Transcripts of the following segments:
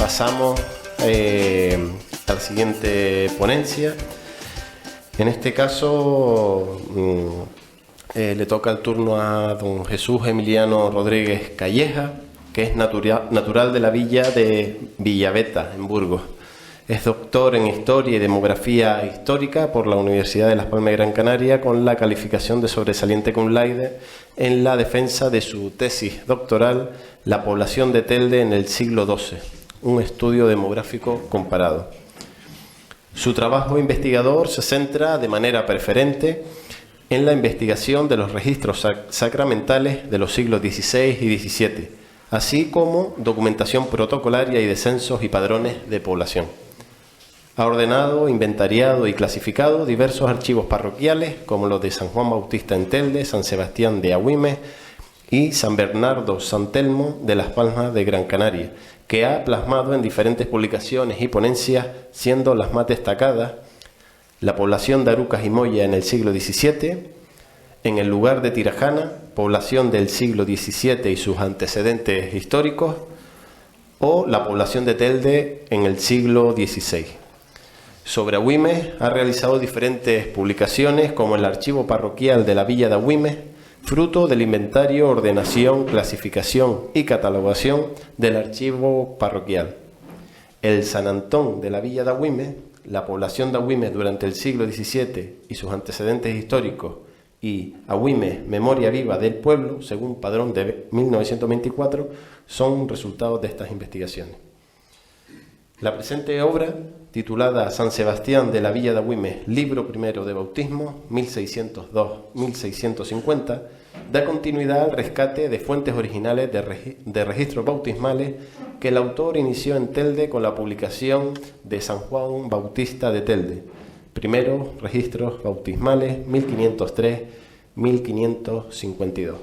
pasamos a la siguiente ponencia. En este caso le toca el turno a don Jesús Emiliano Rodríguez Calleja, que es natural de la villa de Villaveta, en Burgos. Es doctor en Historia y Demografía Histórica por la Universidad de Las Palmas de Gran Canaria, con la calificación de sobresaliente cum laude en la defensa de su tesis doctoral La población de Telde en el siglo XII, un estudio demográfico comparado. Su trabajo investigador se centra de manera preferente en la investigación de los registros sacramentales de los siglos XVI y XVII, así como documentación protocolaria y de censos y padrones de población. Ha ordenado, inventariado y clasificado diversos archivos parroquiales, como los de San Juan Bautista en Telde, San Sebastián de Agüimes y San Bernardo San Telmo de Las Palmas de Gran Canaria, que ha plasmado en diferentes publicaciones y ponencias, siendo las más destacadas la población de Arucas y Moya en el siglo XVII, en el lugar de Tirajana, población del siglo XVII y sus antecedentes históricos, o la población de Telde en el siglo XVI. Sobre Agüimes ha realizado diferentes publicaciones, como el Archivo Parroquial de la Villa de Agüimes, fruto del inventario, ordenación, clasificación y catalogación del archivo parroquial. El San Antón de la Villa de Agüimes, la población de Agüimes durante el siglo XVII y sus antecedentes históricos, y Agüimes, memoria viva del pueblo, según padrón de 1924, son resultados de estas investigaciones. La presente obra, titulada San Sebastián de la Villa de Agüimes, libro primero de bautismo, 1602-1650, da continuidad al rescate de fuentes originales de registros bautismales que el autor inició en Telde con la publicación de San Juan Bautista de Telde. Primeros registros bautismales, 1503-1552.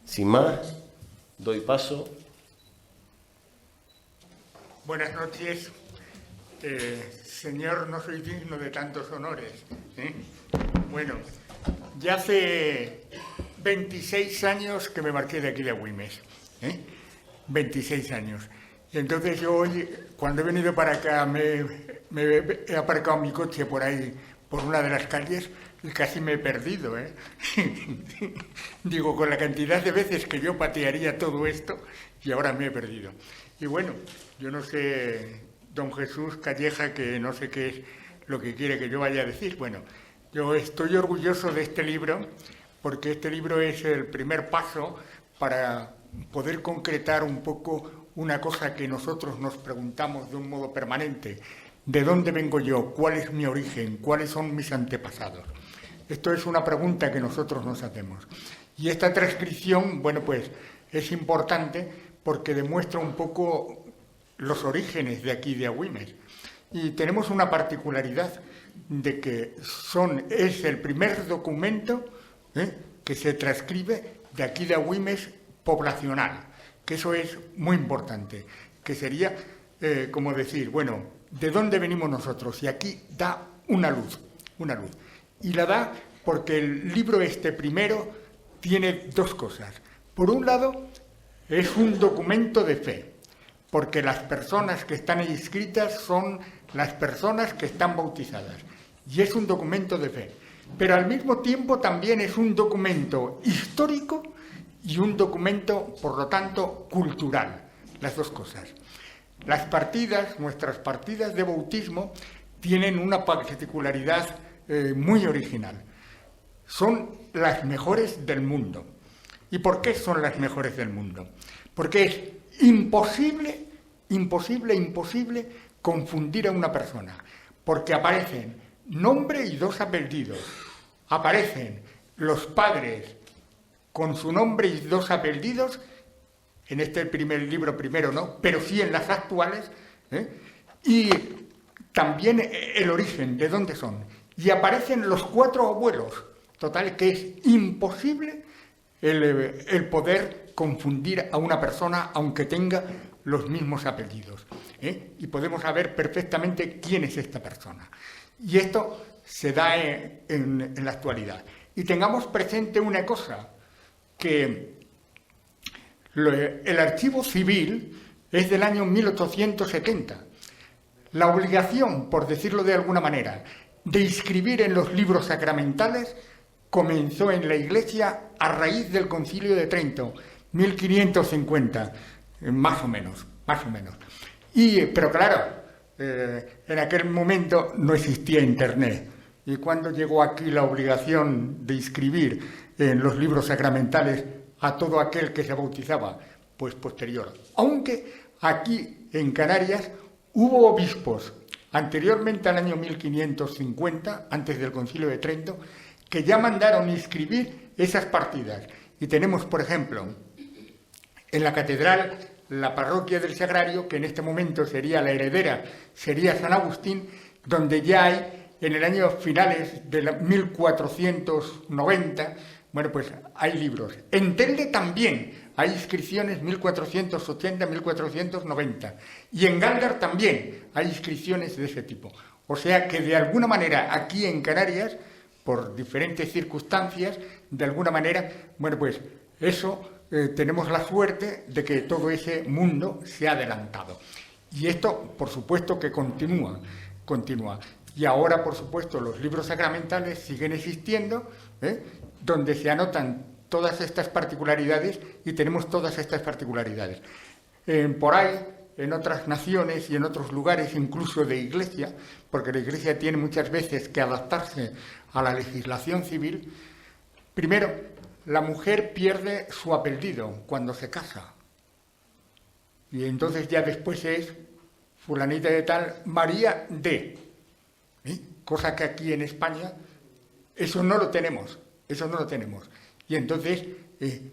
Sin más, doy paso. Buenas noches. Señor, no soy digno de tantos honores. Bueno, ya hace 26 años que me marché de aquí de Agüimes. 26 años. Y entonces yo hoy, cuando he venido para acá, me he aparcado mi coche por ahí, por una de las calles, y casi me he perdido. Digo, con la cantidad de veces que yo patearía todo esto, y ahora me he perdido. Y bueno, yo no sé, don Jesús Calleja, que no sé qué es lo que quiere que yo vaya a decir. Bueno, yo estoy orgulloso de este libro, porque este libro es el primer paso para poder concretar un poco una cosa que nosotros nos preguntamos de un modo permanente. ¿De dónde vengo yo? ¿Cuál es mi origen? ¿Cuáles son mis antepasados? Esto es una pregunta que nosotros nos hacemos. Y esta transcripción, bueno, pues es importante porque demuestra un poco los orígenes de aquí de Agüimes. Y tenemos una particularidad de que es el primer documento que se transcribe de aquí de Agüimes poblacional, que eso es muy importante, que sería como decir, bueno, ¿de dónde venimos nosotros? Y aquí da una luz. Y la da porque el libro este primero tiene dos cosas. Por un lado, es un documento de fe, porque las personas que están inscritas son las personas que están bautizadas. Y es un documento de fe. Pero al mismo tiempo también es un documento histórico y un documento, por lo tanto, cultural. Las dos cosas. Nuestras partidas de bautismo, tienen una particularidad muy original. Son las mejores del mundo. ¿Y por qué son las mejores del mundo? Porque es imposible confundir a una persona, porque aparecen nombre y dos apellidos, aparecen los padres con su nombre y dos apellidos, en este primer libro primero no, pero sí en las actuales, y también el origen, de dónde son, y aparecen los cuatro abuelos, total que es imposible el poder confundir a una persona aunque tenga los mismos apellidos. Y podemos saber perfectamente quién es esta persona. Y esto se da en la actualidad. Y tengamos presente una cosa, que el archivo civil es del año 1870. La obligación, por decirlo de alguna manera, de inscribir en los libros sacramentales comenzó en la Iglesia a raíz del Concilio de Trento, 1550, más o menos. Pero claro, en aquel momento no existía Internet. ¿Y cuándo llegó aquí la obligación de inscribir en los libros sacramentales a todo aquel que se bautizaba? Pues posterior. Aunque aquí en Canarias hubo obispos, anteriormente al año 1550, antes del Concilio de Trento, que ya mandaron inscribir esas partidas. Y tenemos, por ejemplo, en la catedral, la parroquia del Sagrario, que en este momento sería la heredera, sería San Agustín, donde ya hay, en el año finales de 1490, bueno, pues hay libros. En Telde también hay inscripciones 1480, 1490. Y en Gáldar también hay inscripciones de ese tipo. O sea que de alguna manera aquí en Canarias, por diferentes circunstancias, de alguna manera, bueno, pues eso tenemos la suerte de que todo ese mundo se ha adelantado. Y esto, por supuesto, que continúa. Y ahora, por supuesto, los libros sacramentales siguen existiendo, donde se anotan todas estas particularidades y tenemos todas estas particularidades. Por ahí, en otras naciones y en otros lugares, incluso de iglesia, porque la iglesia tiene muchas veces que adaptarse a la legislación civil, primero, la mujer pierde su apellido cuando se casa. Y entonces ya después es fulanita de tal, María de. Cosa que aquí en España eso no lo tenemos. Y entonces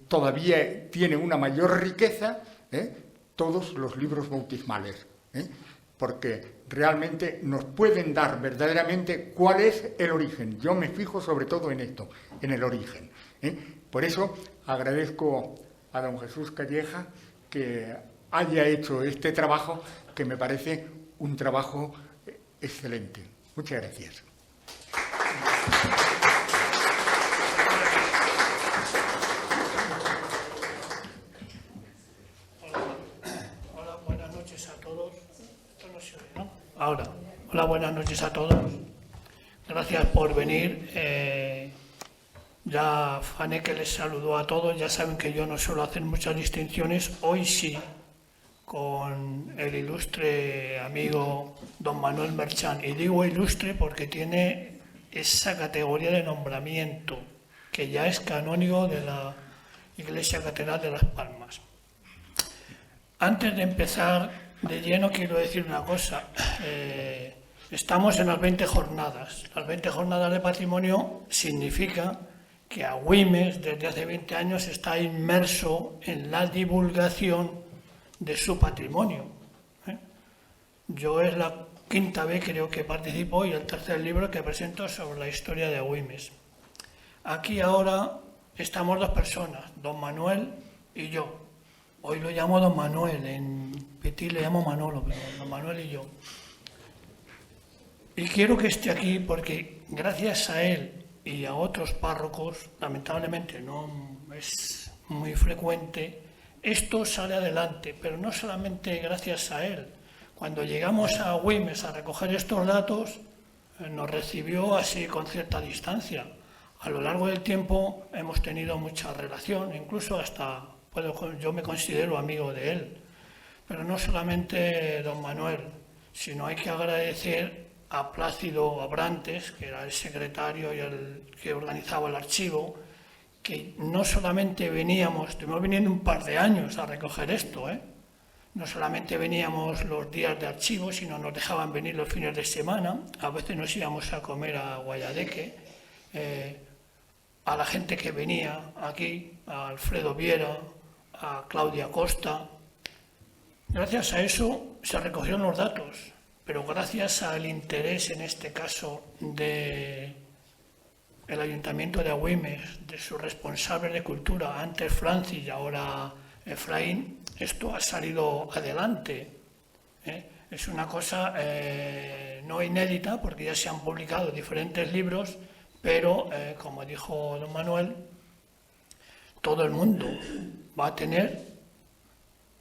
todavía tiene una mayor riqueza todos los libros bautismales, porque realmente nos pueden dar verdaderamente cuál es el origen. Yo me fijo sobre todo en esto, en el origen. Por eso agradezco a don Jesús Calleja que haya hecho este trabajo, que me parece un trabajo excelente. Muchas gracias. Hola, buenas noches a todos. Esto no se oye, ¿no? Ahora. Hola, buenas noches a todos. Gracias por venir. Ya Fane que les saludó a todos. Ya saben que yo no suelo hacer muchas distinciones. Hoy sí, con el ilustre amigo don Manuel Merchán. Y digo ilustre porque tiene esa categoría de nombramiento, que ya es canónigo de la Iglesia Catedral de Las Palmas. Antes de empezar de lleno, quiero decir una cosa. Estamos en las 20 jornadas. Las 20 jornadas de patrimonio significa que Agüimes, desde hace 20 años, está inmerso en la divulgación de su patrimonio. Yo es la quinta vez, creo, que participo, y el tercer libro que presento sobre la historia de Agüimes. Aquí ahora estamos dos personas, don Manuel y yo. Hoy lo llamo don Manuel, en Petit le llamo Manolo, pero don Manuel y yo. Y quiero que esté aquí porque gracias a él y a otros párrocos, lamentablemente no es muy frecuente, esto sale adelante, pero no solamente gracias a él. Cuando llegamos a Agüimes a recoger estos datos, nos recibió así con cierta distancia. A lo largo del tiempo hemos tenido mucha relación, incluso hasta yo me considero amigo de él. Pero no solamente don Manuel, sino hay que agradecer a Plácido Abrantes, que era el secretario y el que organizaba el archivo, que no solamente veníamos, estuvimos viniendo un par de años a recoger esto, no solamente veníamos los días de archivo, sino nos dejaban venir los fines de semana, a veces nos íbamos a comer a Guayadeque, a la gente que venía aquí, a Alfredo Viera, a Claudia Costa. Gracias a eso se recogieron los datos, pero gracias al interés, en este caso, del Ayuntamiento de Agüimes, de sus responsables de cultura, antes Francis y ahora Efraín, esto ha salido adelante. Es una cosa no inédita, porque ya se han publicado diferentes libros, pero, como dijo don Manuel, todo el mundo va a tener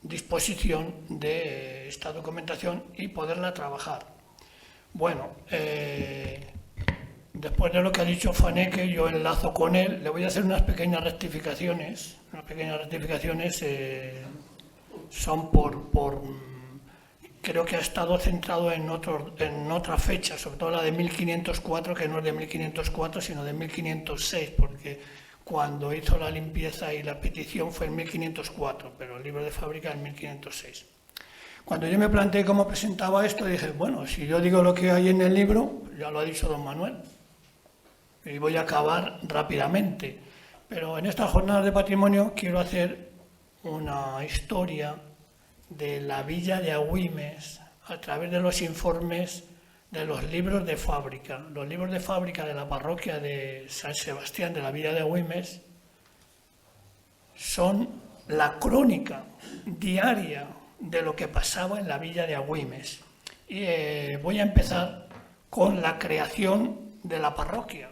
disposición de esta documentación y poderla trabajar. Bueno, después de lo que ha dicho Faneke, yo enlazo con él, le voy a hacer unas pequeñas rectificaciones. Son creo que ha estado centrado en otra fecha, sobre todo la de 1504, que no es de 1504, sino de 1506, porque cuando hizo la limpieza y la petición fue en 1504, pero el libro de fábrica en 1506. Cuando yo me planteé cómo presentaba esto, dije, bueno, si yo digo lo que hay en el libro, ya lo ha dicho don Manuel, y voy a acabar rápidamente. Pero en estas jornadas de patrimonio quiero hacer una historia de la villa de Agüimes a través de los informes de los libros de fábrica. Los libros de fábrica de la parroquia de San Sebastián de la villa de Agüimes son la crónica diaria de lo que pasaba en la villa de Agüimes. Y voy a empezar con la creación de la parroquia.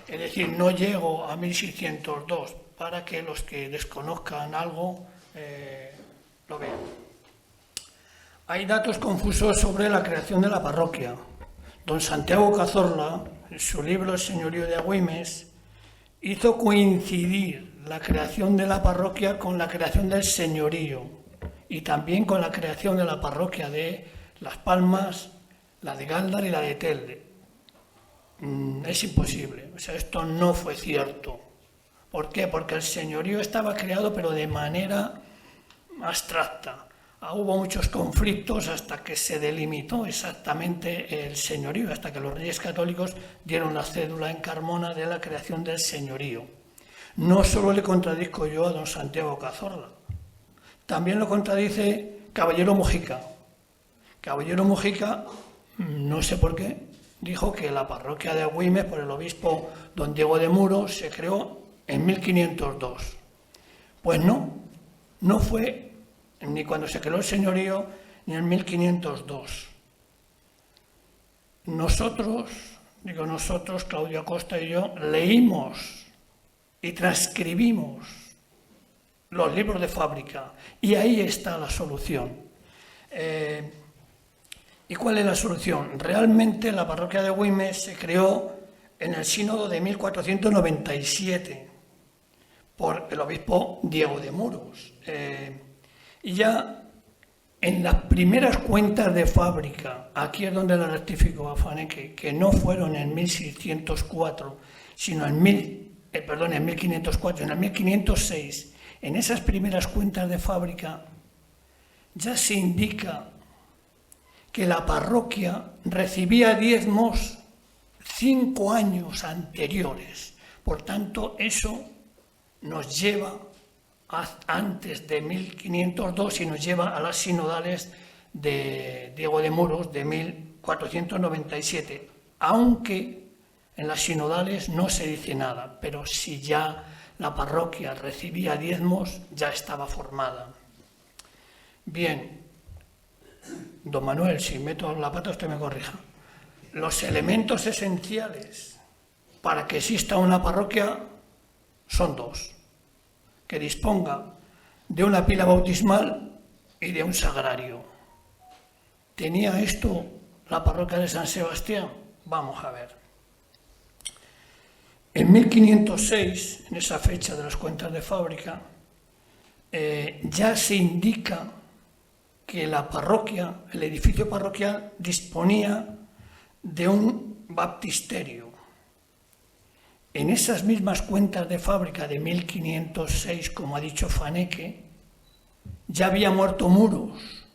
Es decir, no llego a 1602 para que los que desconozcan algo lo vean. Hay datos confusos sobre la creación de la parroquia. Don Santiago Cazorla, en su libro El señorío de Agüimes, hizo coincidir la creación de la parroquia con la creación del señorío y también con la creación de la parroquia de Las Palmas, la de Gáldar y la de Telde. Es imposible, o sea, esto no fue cierto. ¿Por qué? Porque el señorío estaba creado pero de manera abstracta. Hubo muchos conflictos hasta que se delimitó exactamente el señorío, hasta que los reyes católicos dieron la cédula en Carmona de la creación del señorío. No solo le contradizco yo a don Santiago Cazorla, también lo contradice Caballero Mujica. Caballero Mujica, no sé por qué, dijo que la parroquia de Agüimes por el obispo don Diego de Muro se creó en 1502. Pues no fue ni cuando se creó el señorío, ni en 1502. Nosotros, Claudio Acosta y yo, leímos y transcribimos los libros de fábrica y ahí está la solución. ¿Y cuál es la solución? Realmente la parroquia de Agüimes se creó en el sínodo de 1497 por el obispo Diego de Muros. Y ya en las primeras cuentas de fábrica, aquí es donde la rectifico a Faneke, que no fueron en 1604, sino en 1504, en el 1506, en esas primeras cuentas de fábrica ya se indica que la parroquia recibía diezmos 5 años anteriores. Por tanto, eso nos lleva antes de 1502 y nos lleva a las sinodales de Diego de Muros de 1497, aunque en las sinodales no se dice nada, pero si ya la parroquia recibía diezmos, ya estaba formada. Bien, don Manuel, si meto la pata usted me corrija. Los elementos esenciales para que exista una parroquia son 2. Que disponga de una pila bautismal y de un sagrario. ¿Tenía esto la parroquia de San Sebastián? Vamos a ver. En 1506, en esa fecha de las cuentas de fábrica, ya se indica que la parroquia, el edificio parroquial, disponía de un baptisterio. En esas mismas cuentas de fábrica de 1506, como ha dicho Faneke, ya había muerto Muros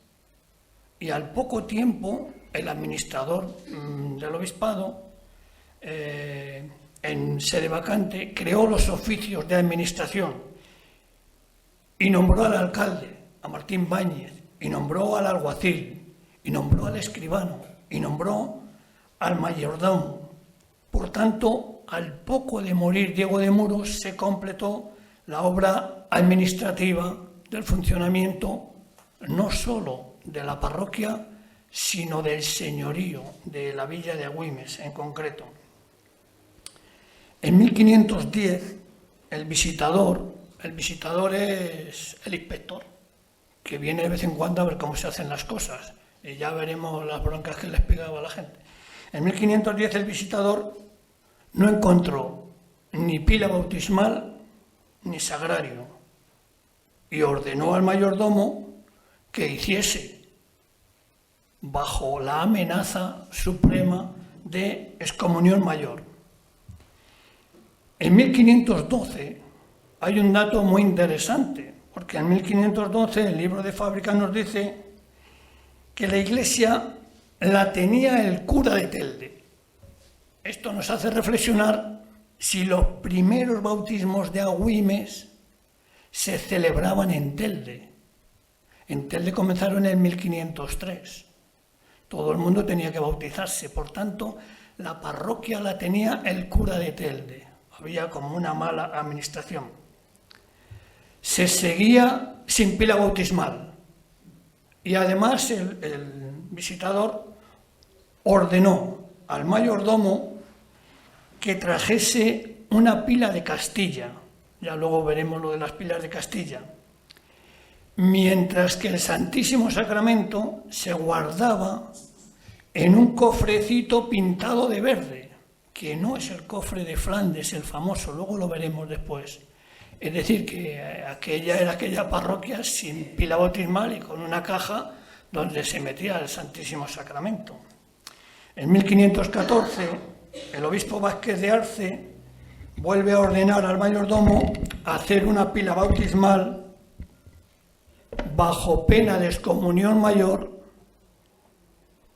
y al poco tiempo el administrador del obispado, en sede vacante, creó los oficios de administración y nombró al alcalde, a Martín Báñez, y nombró al alguacil, y nombró al escribano, y nombró al mayordomo. Por tanto, al poco de morir Diego de Muros, se completó la obra administrativa del funcionamiento no solo de la parroquia, sino del señorío de la villa de Agüimes en concreto. En 1510, el visitador es el inspector, que viene de vez en cuando a ver cómo se hacen las cosas, y ya veremos las broncas que les pegaba a la gente. En 1510 el visitador no encontró ni pila bautismal ni sagrario y ordenó al mayordomo que hiciese, bajo la amenaza suprema de excomunión mayor. En 1512 hay un dato muy interesante, porque en 1512 el libro de Fábrica nos dice que la iglesia la tenía el cura de Telde. Esto nos hace reflexionar si los primeros bautismos de agüimes se celebraban en Telde. En Telde comenzaron en 1503. Todo el mundo tenía que bautizarse, por tanto, la parroquia la tenía el cura de Telde. Había como una mala administración. Se seguía sin pila bautismal. Y además el visitador ordenó al mayordomo que trajese una pila de Castilla. Ya luego veremos lo de las pilas de Castilla. Mientras que el Santísimo Sacramento se guardaba en un cofrecito pintado de verde, que no es el cofre de Flandes, el famoso, luego lo veremos después. Es decir, que aquella era aquella parroquia sin pila bautismal y con una caja donde se metía el Santísimo Sacramento. En 1514, el obispo Vázquez de Arce vuelve a ordenar al mayordomo hacer una pila bautismal bajo pena de excomunión mayor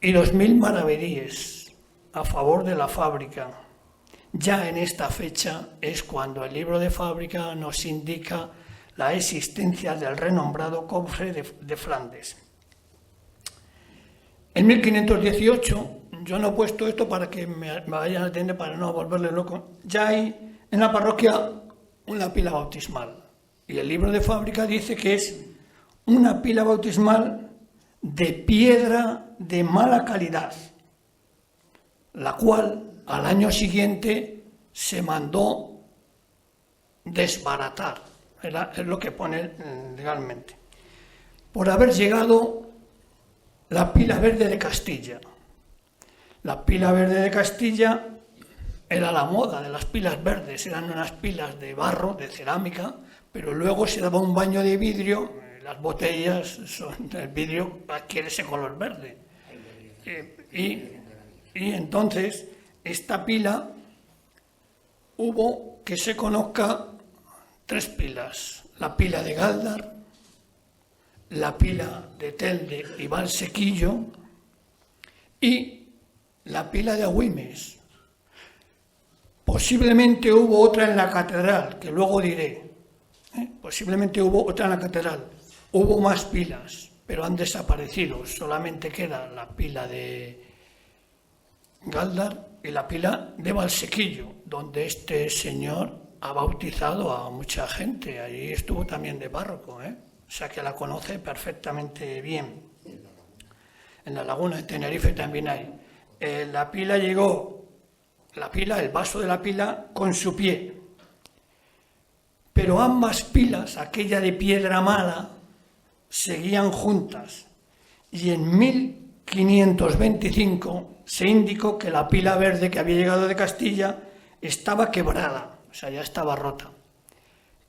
y 2000 maravedíes a favor de la Fábrica. Ya en esta fecha es cuando el libro de Fábrica nos indica la existencia del renombrado cofre de Flandes. En 1518, yo no he puesto esto para que me vayan a entender, para no volverle loco, ya hay en la parroquia una pila bautismal. Y el libro de Fábrica dice que es una pila bautismal de piedra de mala calidad, la cual al año siguiente se mandó desbaratar, es lo que pone legalmente, por haber llegado la pila verde de Castilla. La pila verde de Castilla era la moda de las pilas verdes, eran unas pilas de barro, de cerámica, pero luego se daba un baño de vidrio, las botellas, el vidrio adquiere ese color verde. Y entonces esta pila hubo que se conozca 3 pilas: la pila de Gáldar, la pila de Telde y Valsequillo y la pila de Agüimes. Posiblemente hubo otra en la catedral, que luego diré. Posiblemente hubo otra en la catedral. Hubo más pilas, pero han desaparecido. Solamente queda la pila de Gáldar y la pila de Valsequillo, donde este señor ha bautizado a mucha gente. Allí estuvo también de párroco, o sea que la conoce perfectamente bien. En la laguna de Tenerife también hay. La pila llegó, el vaso de la pila con su pie. Pero ambas pilas, aquella de piedra mala, seguían juntas. Y en 1525 se indicó que la pila verde que había llegado de Castilla estaba quebrada, o sea, ya estaba rota.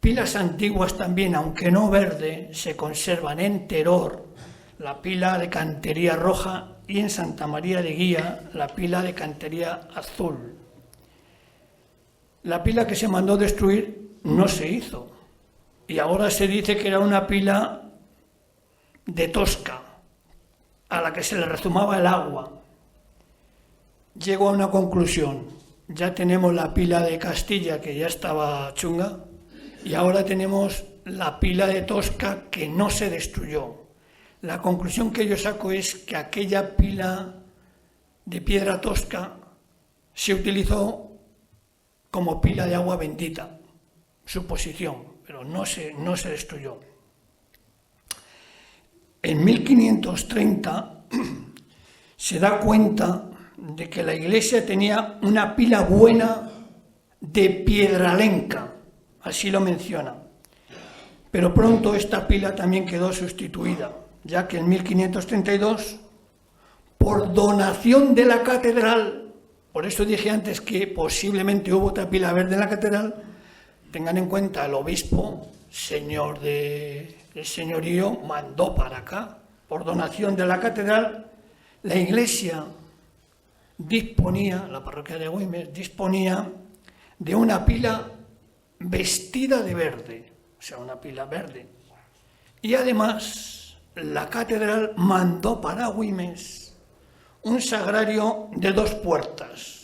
Pilas antiguas también, aunque no verde, se conservan en Teror, la pila de cantería roja, y en Santa María de Guía, la pila de cantería azul. La pila que se mandó destruir no se hizo, y ahora se dice que era una pila de Tosca, a la que se le rezumaba el agua. Llego a una conclusión: ya tenemos la pila de Castilla, que ya estaba chunga, y ahora tenemos la pila de Tosca, que no se destruyó. La conclusión que yo saco es que aquella pila de piedra tosca se utilizó como pila de agua bendita, suposición, pero no se destruyó. En 1530 se da cuenta de que la iglesia tenía una pila buena de piedralenca, así lo menciona. Pero pronto esta pila también quedó sustituida, ya que en 1532, por donación de la catedral, por eso dije antes que posiblemente hubo otra pila verde en la catedral, tengan en cuenta, el obispo, el señorío, mandó para acá, por donación de la catedral, la iglesia disponía, la parroquia de Agüimes, disponía de una pila vestida de verde, o sea, una pila verde. Y además, la catedral mandó para Agüimes un sagrario de 2 puertas.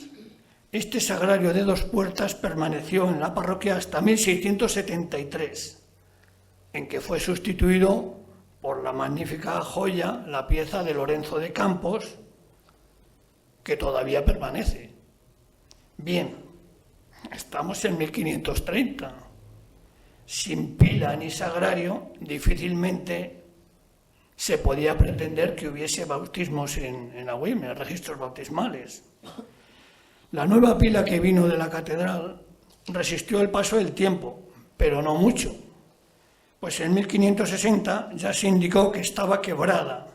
Este sagrario de 2 puertas permaneció en la parroquia hasta 1673, en que fue sustituido por la magnífica joya, la pieza de Lorenzo de Campos, que todavía permanece. Bien, estamos en 1530. Sin pila ni sagrario, difícilmente se podía pretender que hubiese bautismos en Agüimes, registros bautismales. La nueva pila que vino de la catedral resistió el paso del tiempo, pero no mucho, pues en 1560 ya se indicó que estaba quebrada,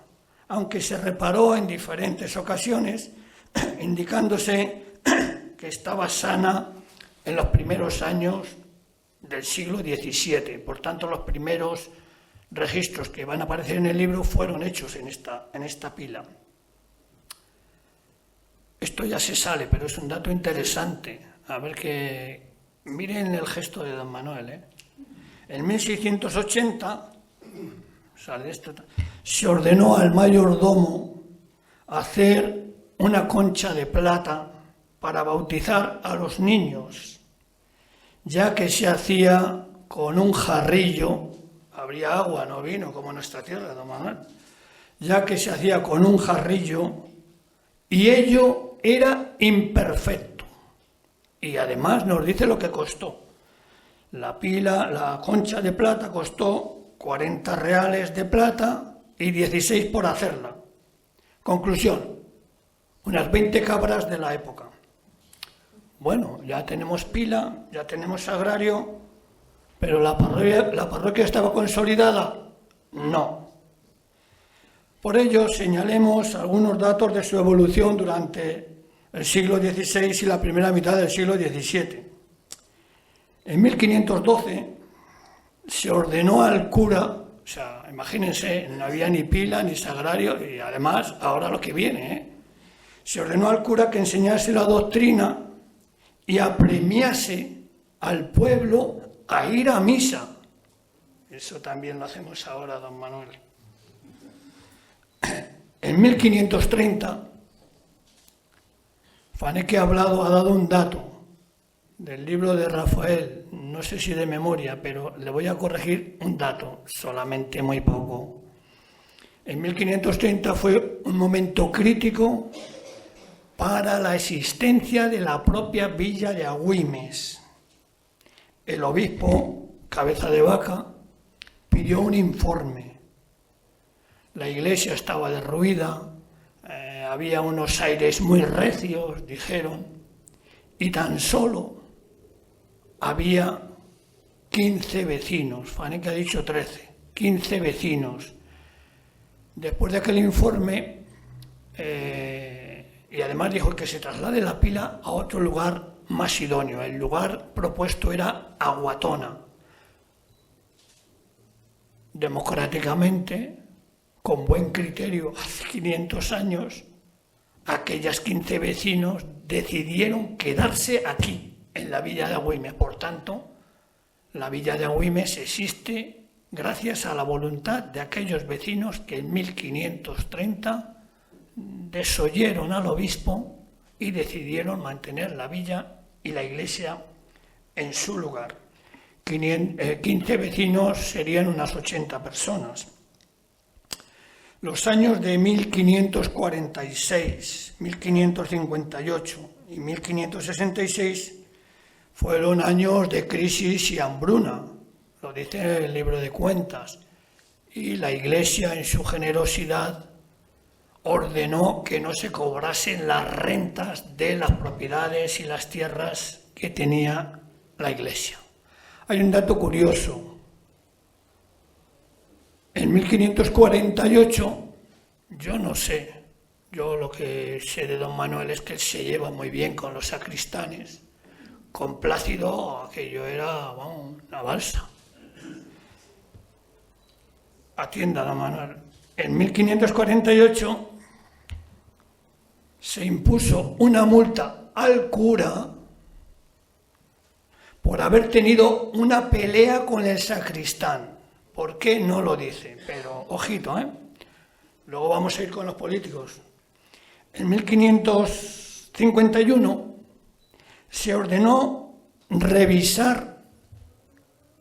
aunque se reparó en diferentes ocasiones, indicándose que estaba sana en los primeros años del siglo XVII. Por tanto, los primeros registros que van a aparecer en el libro fueron hechos en esta pila. Esto ya se sale, pero es un dato interesante. A ver que miren el gesto de don Manuel. En 1680 se ordenó al mayordomo hacer una concha de plata para bautizar a los niños, ya que se hacía con un jarrillo, habría agua, no vino, como en nuestra tierra, don Manuel, ya que se hacía con un jarrillo y ello era imperfecto. Y además nos dice lo que costó. La concha de plata costó 40 reales de plata y 16 por hacerla. Conclusión, unas 20 cabras de la época. Bueno, ya tenemos pila, ya tenemos sagrario, pero ¿la parroquia estaba consolidada? No. Por ello, señalemos algunos datos de su evolución durante el siglo XVI y la primera mitad del siglo XVII. En 1512 se ordenó al cura, o sea, imagínense, no había ni pila ni sagrario, y además, ahora lo que viene, se ordenó al cura que enseñase la doctrina y apremiase al pueblo a ir a misa. Eso también lo hacemos ahora, don Manuel. En 1530, Faneque ha dado un dato del libro de Rafael, no sé si de memoria, pero le voy a corregir un dato, solamente muy poco. En 1530 fue un momento crítico para la existencia de la propia villa de Agüimes. El obispo, Cabeza de Vaca, pidió un informe. La iglesia estaba derruida, había unos aires muy recios, dijeron, y tan solo había 15 vecinos. Faneque ha dicho 13, 15 vecinos. Después de aquel informe, y además dijo que se traslade la pila a otro lugar más idóneo. El lugar propuesto era Aguatona. Democráticamente, con buen criterio, hace 500 años, aquellas 15 vecinos decidieron quedarse aquí, en la villa de Agüimes. Por tanto, la villa de Agüimes existe gracias a la voluntad de aquellos vecinos que en 1530 desoyeron al obispo y decidieron mantener la villa y la iglesia en su lugar. 15 vecinos serían unas 80 personas. Los años de 1546, 1558 y 1566 fueron años de crisis y hambruna, lo dice el libro de Cuentas, y la Iglesia en su generosidad ordenó que no se cobrasen las rentas de las propiedades y las tierras que tenía la Iglesia. Hay un dato curioso. En 1548, yo no sé, yo lo que sé de don Manuel es que él se lleva muy bien con los sacristanes. Con Plácido aquello era, vamos, una balsa. Atienda, don Manuel. En 1548 se impuso una multa al cura por haber tenido una pelea con el sacristán. ¿Por qué? No lo dice, pero ojito, ¿eh? Luego vamos a ir con los políticos. En 1551 se ordenó revisar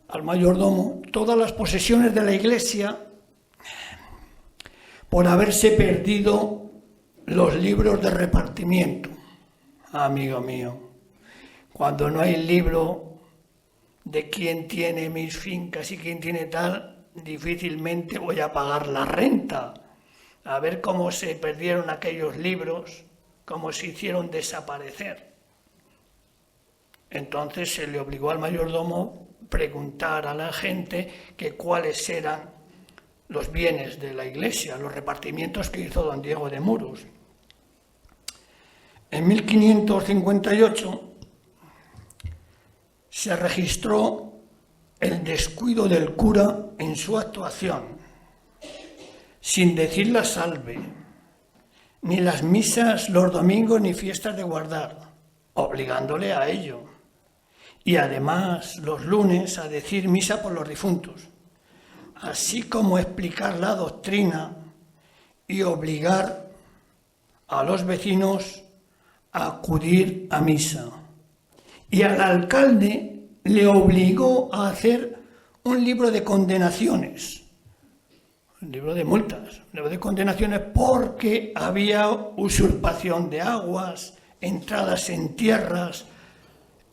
al mayordomo todas las posesiones de la iglesia por haberse perdido los libros de repartimiento. Amigo mío, cuando no hay libro de quién tiene mis fincas y quién tiene tal, difícilmente voy a pagar la renta. A ver cómo se perdieron aquellos libros, cómo se hicieron desaparecer. Entonces se le obligó al mayordomo preguntar a la gente que cuáles eran los bienes de la iglesia, los repartimientos que hizo don Diego de Muros. En 1558 se registró el descuido del cura en su actuación, sin decir la salve, ni las misas los domingos ni fiestas de guardar, obligándole a ello, y además los lunes a decir misa por los difuntos, así como explicar la doctrina y obligar a los vecinos a acudir a misa. Y al alcalde le obligó a hacer un libro de condenaciones, un libro de multas, un libro de condenaciones porque había usurpación de aguas, entradas en tierras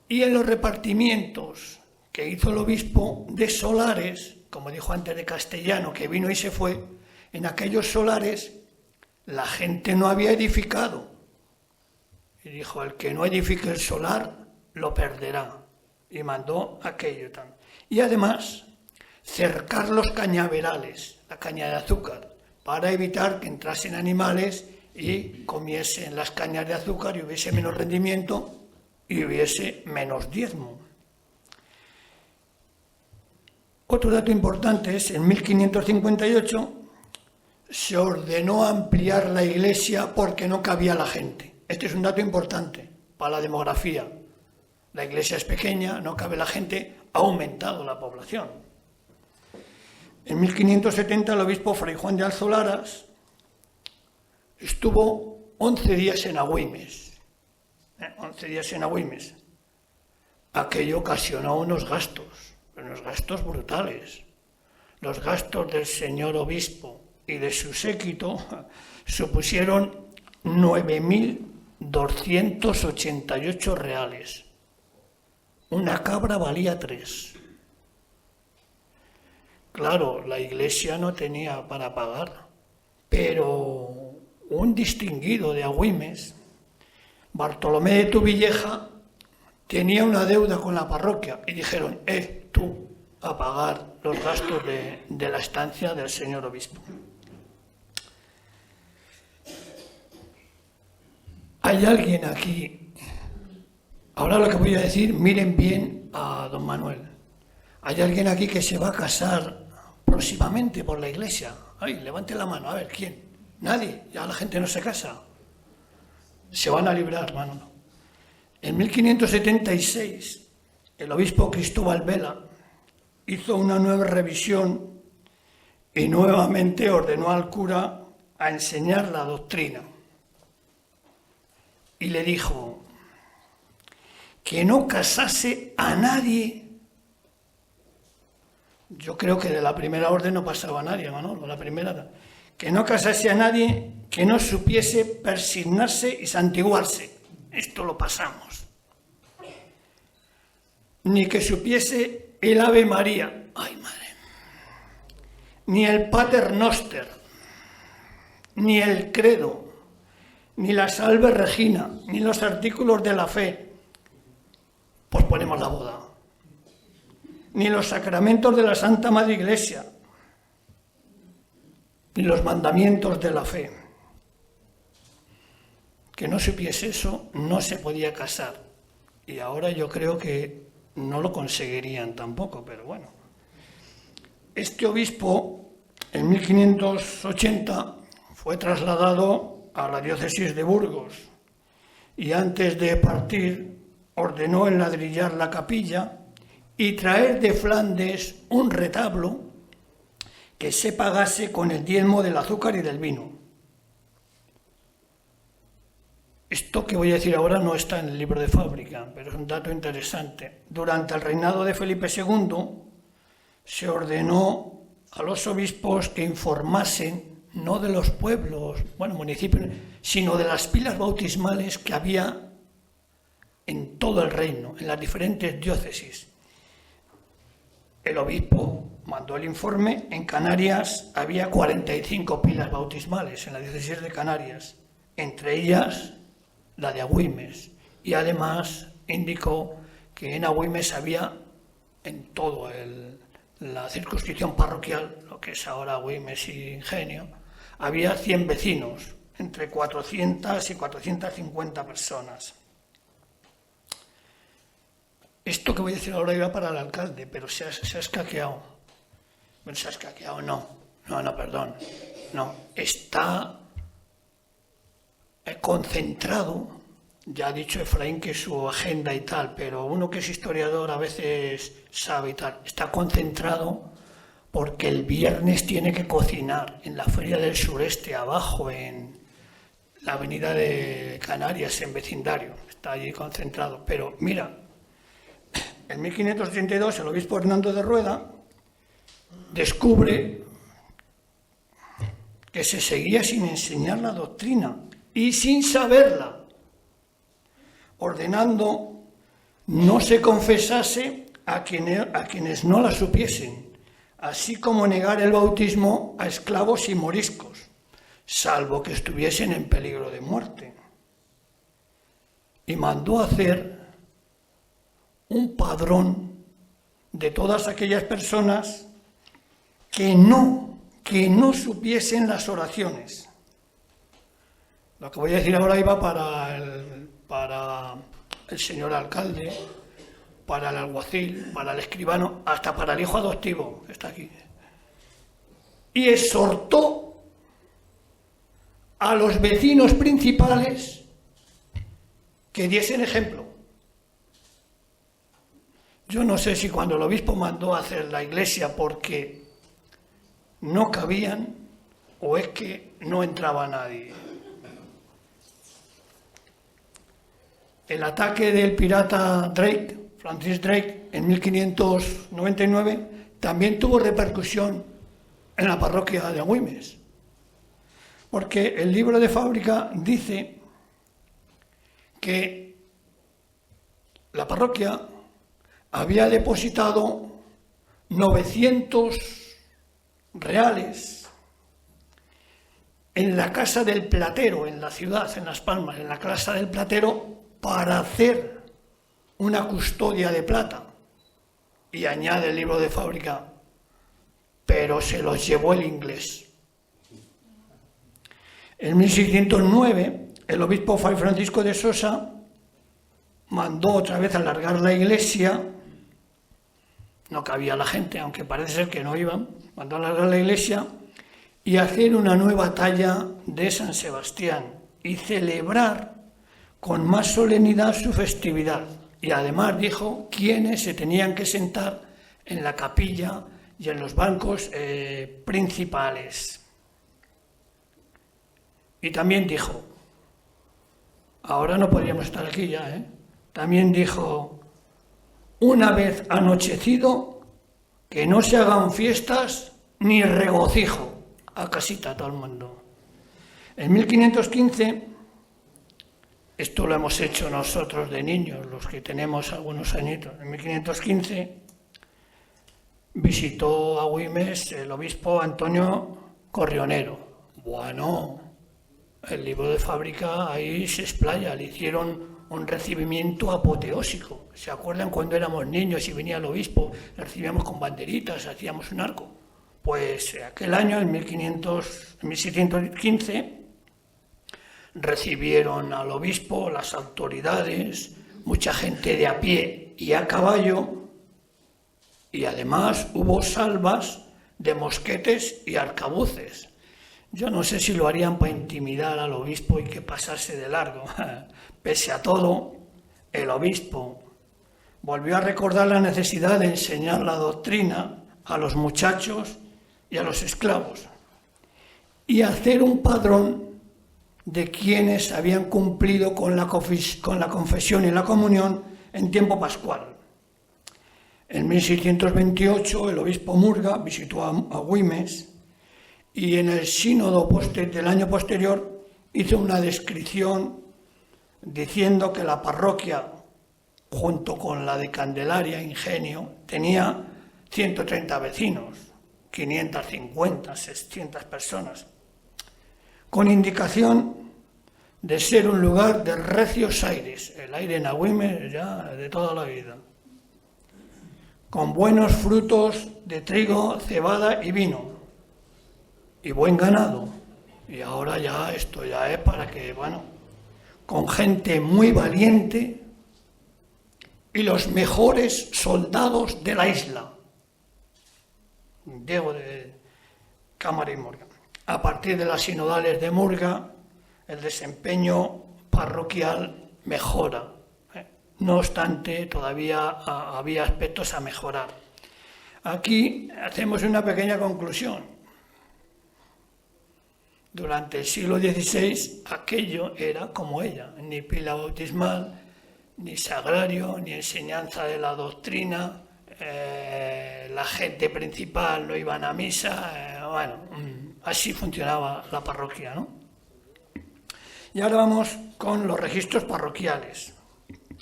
y en los repartimientos que hizo el obispo de solares, como dijo antes de Castellano, que vino y se fue, en aquellos solares la gente no había edificado. Y dijo, el que no edifique el solar lo perderá. Y mandó aquello también. Y además, cercar los cañaverales, la caña de azúcar, para evitar que entrasen animales y comiesen las cañas de azúcar y hubiese menos rendimiento y hubiese menos diezmo. Otro dato importante es, en 1558 se ordenó ampliar la iglesia porque no cabía la gente. Este es un dato importante para la demografía. La iglesia es pequeña, no cabe la gente, ha aumentado la población. En 1570 el obispo Fray Juan de Alzolaras estuvo 11 días en Agüimes. 11 días en Agüimes. Aquello ocasionó unos gastos brutales. Los gastos del señor obispo y de su séquito supusieron 9.288 reales. Una cabra valía 3. Claro, la iglesia no tenía para pagar, pero un distinguido de Agüimes, Bartolomé de Tuvilleja, tenía una deuda con la parroquia y dijeron, tú, a pagar los gastos de la estancia del señor obispo. Hay alguien aquí, ahora lo que voy a decir, miren bien a don Manuel. Hay alguien aquí que se va a casar próximamente por la iglesia. Ay, levante la mano, a ver, ¿quién? Nadie, ya la gente no se casa. Se van a librar, hermano. En 1576, el obispo Cristóbal Vela hizo una nueva revisión y nuevamente ordenó al cura a enseñar la doctrina. Y le dijo que no casase a nadie. Yo creo que de la primera orden no pasaba a nadie, Manolo, la primera. Que no casase a nadie que no supiese persignarse y santiguarse. Esto lo pasamos. Ni que supiese el Ave María. Ay, madre. Ni el Pater Noster. Ni el Credo. Ni la Salve Regina. Ni los artículos de la fe. Pues ponemos la boda. Ni los sacramentos de la Santa Madre Iglesia. ni los mandamientos de la fe. Que no supiese eso, no se podía casar. Y ahora yo creo que no lo conseguirían tampoco, pero bueno. Este obispo, en 1580, fue trasladado a la diócesis de Burgos y antes de partir ordenó enladrillar la capilla y traer de Flandes un retablo que se pagase con el diezmo del azúcar y del vino. Esto que voy a decir ahora no está en el libro de Fábrica, pero es un dato interesante. Durante el reinado de Felipe II se ordenó a los obispos que informasen no de los pueblos, municipios, sino de las pilas bautismales que había en todo el reino, en las diferentes diócesis. El obispo mandó el informe. En Canarias había 45 pilas bautismales en la diócesis de Canarias, entre ellas la de Agüimes, y además indicó que en Agüimes había, en todo la circunscripción parroquial, lo que es ahora Agüimes y Ingenio, había 100 vecinos, entre 400 y 450 personas. Esto que voy a decir ahora iba para el alcalde, pero se ha escaqueado. Bueno, se ha escaqueado, perdón. No, está concentrado, ya ha dicho Efraín que su agenda y tal, pero uno que es historiador a veces sabe y tal, está concentrado porque el viernes tiene que cocinar en la Feria del Sureste, abajo en la avenida de Canarias, en vecindario, está allí concentrado. Pero mira, en 1582 el obispo Hernando de Rueda descubre que se seguía sin enseñar la doctrina y sin saberla, ordenando no se confesase a quienes no la supiesen, así como negar el bautismo a esclavos y moriscos, salvo que estuviesen en peligro de muerte. Y mandó hacer un padrón de todas aquellas personas que no supiesen las oraciones. Lo que voy a decir ahora iba para el señor alcalde, para el alguacil, para el escribano, hasta para el hijo adoptivo, que está aquí. Y exhortó a los vecinos principales que diesen ejemplo. Yo no sé si cuando el obispo mandó a hacer la iglesia porque no cabían o es que no entraba nadie. El ataque del pirata Drake, Francis Drake, en 1599, también tuvo repercusión en la parroquia de Agüimes, porque el libro de Fábrica dice que la parroquia había depositado 900 reales en la casa del platero, en la ciudad, en Las Palmas, en la casa del platero, para hacer una custodia de plata. Y añade el libro de Fábrica, pero se los llevó el inglés. En 1609, el obispo Fray Francisco de Sosa mandó otra vez alargar la iglesia. No cabía la gente, aunque parece ser que no iban. Mandó alargar la iglesia y hacer una nueva talla de San Sebastián y celebrar con más solemnidad su festividad. Y además dijo quiénes se tenían que sentar en la capilla y en los bancos principales. Y también dijo, ahora no podríamos estar aquí ya, también dijo, una vez anochecido, que no se hagan fiestas ni regocijo, a casita todo el mundo. En 1515, esto lo hemos hecho nosotros de niños, los que tenemos algunos añitos, en 1515 visitó a Agüimes el obispo Antonio Corrionero. Bueno, el libro de Fábrica ahí se explaya, le hicieron un recibimiento apoteósico. ¿Se acuerdan cuando éramos niños y venía el obispo? Le recibíamos con banderitas, hacíamos un arco. Pues aquel año, en 1715, recibieron al obispo, las autoridades, mucha gente de a pie y a caballo, y además hubo salvas de mosquetes y arcabuces. Yo no sé si lo harían para intimidar al obispo y que pasase de largo. Pese a todo, el obispo volvió a recordar la necesidad de enseñar la doctrina a los muchachos y a los esclavos, y hacer un padrón de quienes habían cumplido con la confesión y la comunión en tiempo pascual. En 1628 el obispo Murga visitó a Güemes y en el sínodo del año posterior hizo una descripción diciendo que la parroquia, junto con la de Candelaria, Ingenio, tenía 130 vecinos, 550, 600 personas, con indicación de ser un lugar de recios aires, el aire en Agüimes ya de toda la vida, con buenos frutos de trigo, cebada y vino, y buen ganado. Y ahora ya esto ya es para que, con gente muy valiente y los mejores soldados de la isla. Diego de Cámara y Murga. A partir de las sinodales de Murga, el desempeño parroquial mejora. No obstante, todavía había aspectos a mejorar. Aquí hacemos una pequeña conclusión. Durante el siglo XVI aquello era como ella, ni pila bautismal, ni sagrario, ni enseñanza de la doctrina, la gente principal no iban a misa, así funcionaba la parroquia, ¿no? Y ahora vamos con los registros parroquiales.